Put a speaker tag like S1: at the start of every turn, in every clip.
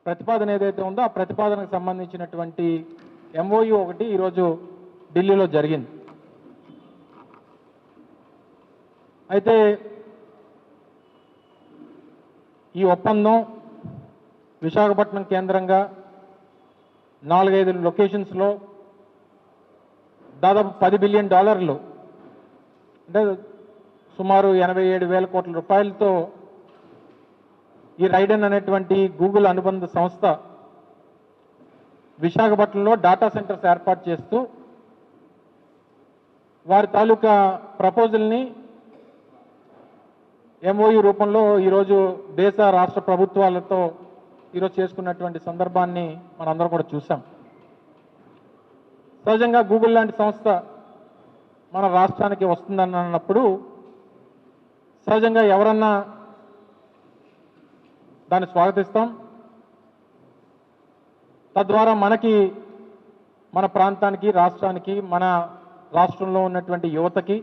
S1: ప్రతిపాదన ఏదైతే ఉందో ఆ ప్రతిపాదనకు సంబంధించినటువంటి ఎంఓయు ఒకటి ఈరోజు ఢిల్లీలో జరిగింది. అయితే ఈ ఒప్పందం విశాఖపట్నం కేంద్రంగా 4-5 లొకేషన్స్లో దాదాపు $10 బిలియన్ అంటే సుమారు 87,000 కోట్ల రూపాయలతో ఈ రైడెన్ అనేటువంటి గూగుల్ అనుబంధ సంస్థ విశాఖపట్నంలో డాటా సెంటర్స్ ఏర్పాటు చేస్తూ వారి తాలూకా ప్రపోజల్ని ఎంఓయు రూపంలో ఈరోజు దేశ రాష్ట్ర ప్రభుత్వాలతో ఈరోజు చేసుకున్నటువంటి సందర్భాన్ని మనందరం కూడా చూసాం. సహజంగా గూగుల్ లాంటి సంస్థ మన రాష్ట్రానికి వస్తుందని అన్నప్పుడు సహజంగా ఎవరన్నా దాన్ని స్వాగతిస్తాం. తద్వారా మనకి, మన ప్రాంతానికి, రాష్ట్రానికి, మన రాష్ట్రంలో ఉన్నటువంటి యువతకి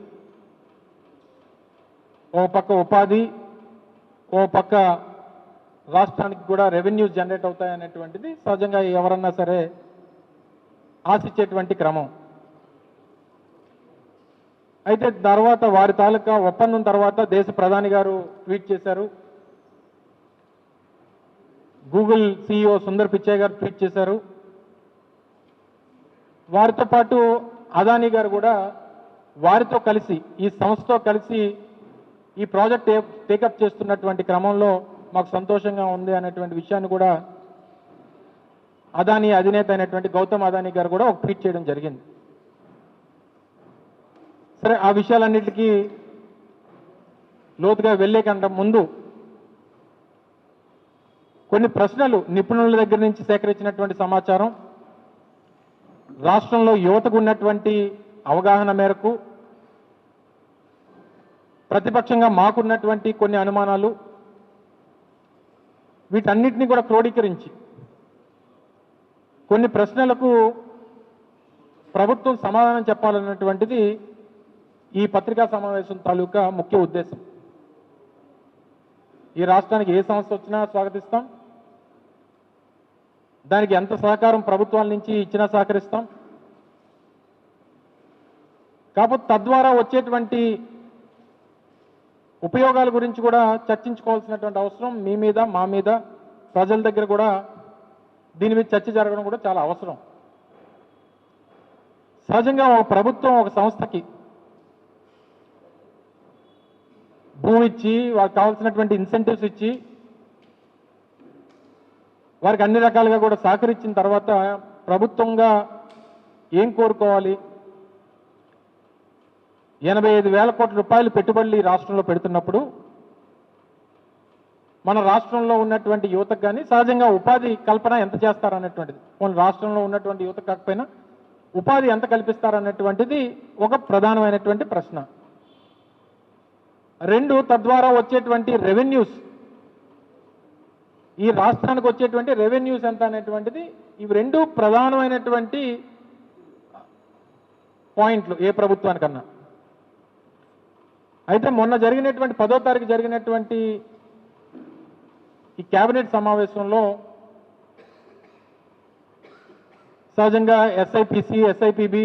S1: ఓ పక్క ఉపాధి, ఓ పక్క రాష్ట్రానికి కూడా రెవెన్యూస్ జనరేట్ అవుతాయనేటువంటిది సహజంగా ఎవరన్నా సరే ఆశించేటువంటి క్రమం. అయితే తర్వాత వారి తాలూకా ఒప్పందం తర్వాత దేశ ప్రధాని గారు ట్వీట్ చేశారు, గూగుల్ CEO సుందర్ పిచాయ్ గారు ట్వీట్ చేశారు. వారితో పాటు అదానీ గారు కూడా వారితో కలిసి, ఈ సంస్థతో కలిసి ఈ ప్రాజెక్ట్ టేకప్ చేస్తున్నటువంటి క్రమంలో మాకు సంతోషంగా ఉంది అనేటువంటి విషయాన్ని కూడా అదానీ అధినేత అయినటువంటి గౌతమ్ అదానీ గారు కూడా ఒక ట్వీట్ చేయడం జరిగింది. సరే, ఆ విషయాలన్నిటికీ లోతుగా వెళ్ళే కంటే ముందు కొన్ని ప్రశ్నలు నిపుణుల దగ్గర నుంచి సేకరించినటువంటి సమాచారం, రాష్ట్రంలో యువతకు ఉన్నటువంటి అవగాహన మేరకు, ప్రతిపక్షంగా మాకున్నటువంటి కొన్ని అనుమానాలు, వీటన్నిటిని కూడా క్రోడీకరించి కొన్ని ప్రశ్నలకు ప్రభుత్వం సమాధానం చెప్పాలన్నటువంటిది ఈ పత్రికా సమావేశం తాలూకా ముఖ్య ఉద్దేశం. ఈ రాష్ట్రానికి ఏ సంస్థ వచ్చినా స్వాగతిస్తాం, దానికి ఎంత సహకారం ప్రభుత్వాల నుంచి ఇచ్చినా సహకరిస్తాం. కాకపోతే తద్వారా వచ్చేటువంటి ఉపయోగాల గురించి కూడా చర్చించుకోవాల్సినటువంటి అవసరం మీ మీద, మా మీద, ప్రజల దగ్గర కూడా దీని మీద చర్చ జరగడం కూడా చాలా అవసరం. సహజంగా ఒక ప్రభుత్వం ఒక సంస్థకి భూమి ఇచ్చి, వారికి కావాల్సినటువంటి ఇన్సెంటివ్స్ ఇచ్చి, వారికి అన్ని రకాలుగా కూడా సహకరించిన తర్వాత ప్రభుత్వంగా ఏం కోరుకోవాలి? 85,000 కోట్ల రూపాయలు పెట్టుబడులు ఈ రాష్ట్రంలో పెడుతున్నప్పుడు మన రాష్ట్రంలో ఉన్నటువంటి యువతకు కానీ సహజంగా ఉపాధి కల్పన ఎంత చేస్తారనేటువంటిది, మన రాష్ట్రంలో ఉన్నటువంటి యువత కాకపోయినా ఉపాధి ఎంత కల్పిస్తారనేటువంటిది ఒక ప్రధానమైనటువంటి ప్రశ్న. 2, తద్వారా వచ్చేటువంటి రెవెన్యూస్, ఈ రాష్ట్రానికి వచ్చేటువంటి రెవెన్యూస్ ఎంత అనేటువంటిది, ఇవి 2 ప్రధానమైనటువంటి పాయింట్లు ఏ ప్రభుత్వానికన్నా. అయితే మొన్న జరిగినటువంటి 10వ తారీఖు జరిగినటువంటి ఈ కేబినెట్ సమావేశంలో సహజంగా SIPC, SIPB,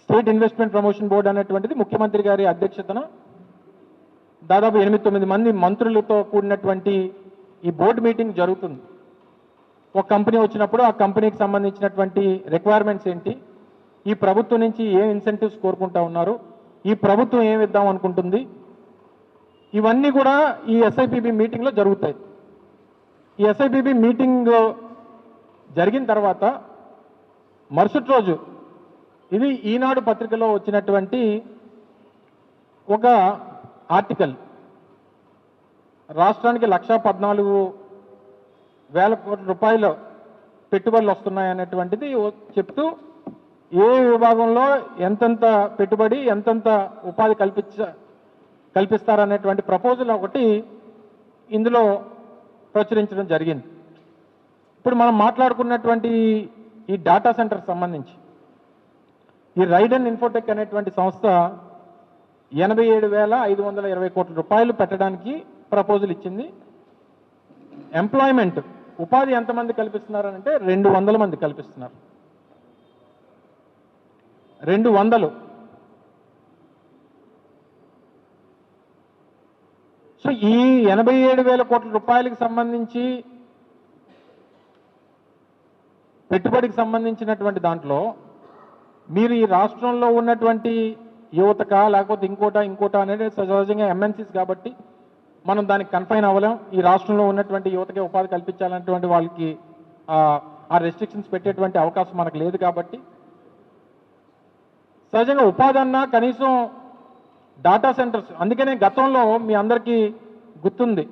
S1: state investment promotion board అనేటువంటిది ముఖ్యమంత్రి గారి అధ్యక్షతన దాదాపు 8-9 మంది మంత్రులతో కూడినటువంటి ఈ బోర్డు మీటింగ్ జరుగుతుంది. ఒక కంపెనీ వచ్చినప్పుడు ఆ కంపెనీకి సంబంధించినటువంటి రిక్వైర్మెంట్స్ ఏంటి, ఈ ప్రభుత్వం నుంచి ఏం ఇన్సెంటివ్స్ కోరుకుంటా ఉన్నారు, ఈ ప్రభుత్వం ఏమి ఇద్దాం అనుకుంటుంది, ఇవన్నీ కూడా ఈ SIPB మీటింగ్లో జరుగుతాయి. ఈ SIPB మీటింగ్ జరిగిన తర్వాత మరుసటి రోజు ఇది ఈనాడు పత్రికలో వచ్చినటువంటి ఒక ఆర్టికల్, రాష్ట్రానికి 1,14,000 కోట్ల రూపాయలు పెట్టుబడులు వస్తున్నాయనేటువంటిది చెప్తూ ఏ విభాగంలో ఎంతెంత పెట్టుబడి, ఎంతెంత ఉపాధి కల్పిస్తారనేటువంటి ప్రపోజల్ ఒకటి ఇందులో ప్రచురించడం జరిగింది. ఇప్పుడు మనం మాట్లాడుకున్నటువంటి ఈ డాటా సెంటర్ సంబంధించి ఈ రైడెన్ ఇన్ఫోటెక్ అనేటువంటి సంస్థ 87,520 కోట్ల రూపాయలు పెట్టడానికి ప్రపోజల్ ఇచ్చింది. ఎంప్లాయ్మెంట్ ఉపాధి ఎంతమంది కల్పిస్తున్నారంటే 200 మంది కల్పిస్తున్నారు. 200. సో ఈ 87,000 కోట్ల రూపాయలకు సంబంధించి పెట్టుబడికి సంబంధించినటువంటి దాంట్లో మీరు ఈ రాష్ట్రంలో ఉన్నటువంటి యువతక లేకపోతే ఇంకోట అనేది సహజంగా ఎంఎన్సీస్ కాబట్టి మనం దానికి కన్ఫైన్ అవ్వలేం. ఈ రాష్ట్రంలో ఉన్నటువంటి యువతకి ఉపాధి కల్పించాలన్నటువంటి వాళ్ళకి ఆ రెస్ట్రిక్షన్స్ పెట్టేటువంటి అవకాశం మనకు లేదు కాబట్టి సహజంగా ఉపాధి అన్నా కనీసం డాటా సెంటర్స్. అందుకనే గతంలో మీ అందరికీ గుర్తుంది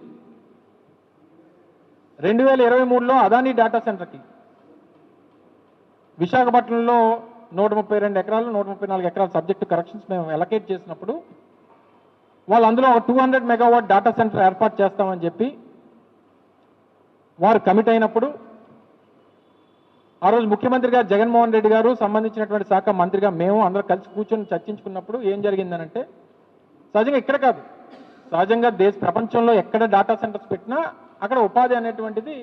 S1: 2023లో అదానీ డాటా సెంటర్కి విశాఖపట్నంలో 132 ఎకరాలు 134 ఎకరాల సబ్జెక్టు కరెక్షన్స్ మేము ఎలకేట్ చేసినప్పుడు వాళ్ళు అందులో 200 మెగావాట్ డాటా సెంటర్ ఏర్పాటు చేస్తామని చెప్పి వారు కమిట్ అయినప్పుడు ఆ రోజు ముఖ్యమంత్రిగా జగన్మోహన్ రెడ్డి గారు సంబంధించినటువంటి శాఖ మంత్రిగా మేము అందరూ కలిసి కూర్చొని చర్చించుకున్నప్పుడు ఏం జరిగిందనంటే సహజంగా ఇక్కడ కాదు, సహజంగా ప్రపంచంలో ఎక్కడ డాటా సెంటర్స్ పెట్టినా అక్కడ ఉపాధి అనేటువంటిది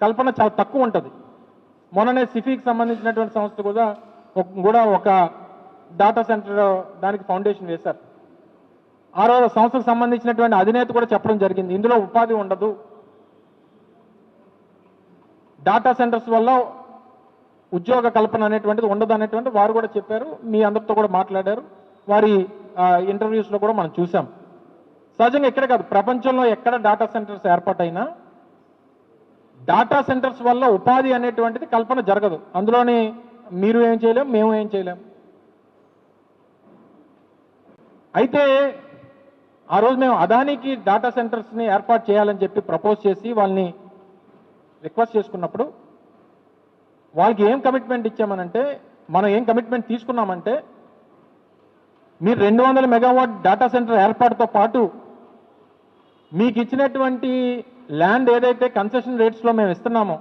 S1: కల్పన చాలా తక్కువ ఉంటుంది. మొన్ననే సిఫీకి సంబంధించినటువంటి సంస్థ కూడా ఒక డాటా సెంటర్ దానికి ఫౌండేషన్ వేశారు. ఆ రోజు సంస్థకు సంబంధించినటువంటి అధినేత కూడా చెప్పడం జరిగింది, ఇందులో ఉపాధి ఉండదు, డాటా సెంటర్స్ వల్ల ఉద్యోగ కల్పన అనేటువంటిది ఉండదు అనేటువంటి వారు కూడా చెప్పారు. మీ అందరితో కూడా మాట్లాడారు, వారి ఇంటర్వ్యూస్లో కూడా మనం చూసాం. సహజంగా ఇక్కడ కాదు, ప్రపంచంలో ఎక్కడ డాటా సెంటర్స్ ఏర్పాటైనా డాటా సెంటర్స్ వల్ల ఉపాధి అనేటువంటిది కల్పన జరగదు. అందులోని మీరు ఏం చేయలేం, మేము ఏం చేయలేం. అయితే ఆ రోజు మేము అదానికి డాటా సెంటర్స్ని ఏర్పాటు చేయాలని చెప్పి ప్రపోజ్ చేసి వాళ్ళని రిక్వెస్ట్ చేసుకున్నప్పుడు వాళ్ళకి ఏం కమిట్మెంట్ ఇచ్చామనంటే, మనం ఏం కమిట్మెంట్ తీసుకున్నామంటే మీరు 200 మెగావాట్ డాటా సెంటర్ ఏర్పాటుతో పాటు మీకు ఇచ్చినటువంటి ల్యాండ్ ఏదైతే కన్సెషన్ రేట్స్లో మేము ఇస్తున్నామో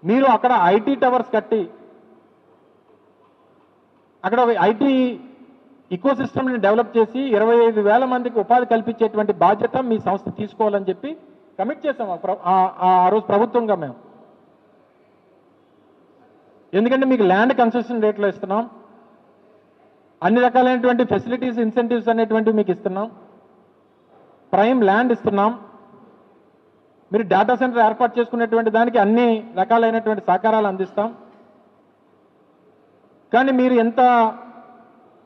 S1: మీరు అక్కడ ఐటీ టవర్స్ కట్టి అక్కడ ఐటీ ఇకో సిస్టమ్ని డెవలప్ చేసి 25,000 మందికి ఉపాధి కల్పించేటువంటి బాధ్యత మీ సంస్థ తీసుకోవాలని చెప్పి కమిట్ చేసాం ఆ రోజు ప్రభుత్వంగా మేము. ఎందుకంటే మీకు ల్యాండ్ కన్సెషన్ రేట్లో ఇస్తున్నాం, అన్ని రకాలైనటువంటి ఫెసిలిటీస్ ఇన్సెంటివ్స్ అనేటువంటివి మీకు ఇస్తున్నాం, ప్రైమ్ ల్యాండ్ ఇస్తున్నాం, మీరు డేటా సెంటర్ ఏర్పాటు చేసుకునేటువంటి దానికి అన్ని రకాలైనటువంటి సహకారాలు అందిస్తాం. కానీ మీరు ఎంత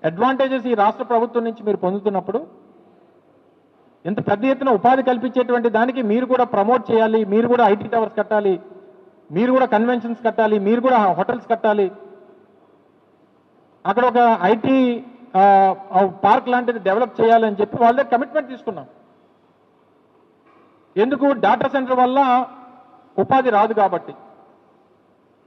S1: అడ్వాంటేజెస్ ఈ రాష్ట్ర ప్రభుత్వం నుంచి మీరు పొందుతున్నప్పుడు ఎంత పెద్ద ఎత్తున ఉపాధి కల్పించేటువంటి దానికి మీరు కూడా ప్రమోట్ చేయాలి, మీరు కూడా ఐటీ టవర్స్ కట్టాలి, మీరు కూడా కన్వెన్షన్స్ కట్టాలి, మీరు కూడా హోటల్స్ కట్టాలి, అక్కడ ఒక ఐటీ పార్క్ లాంటిది డెవలప్ చేయాలని చెప్పి వాళ్ళ దగ్గర కమిట్మెంట్ తీసుకున్నాం. ఎందుకు? డేటా సెంటర్ వల్ల ఉపాధి రాదు కాబట్టి.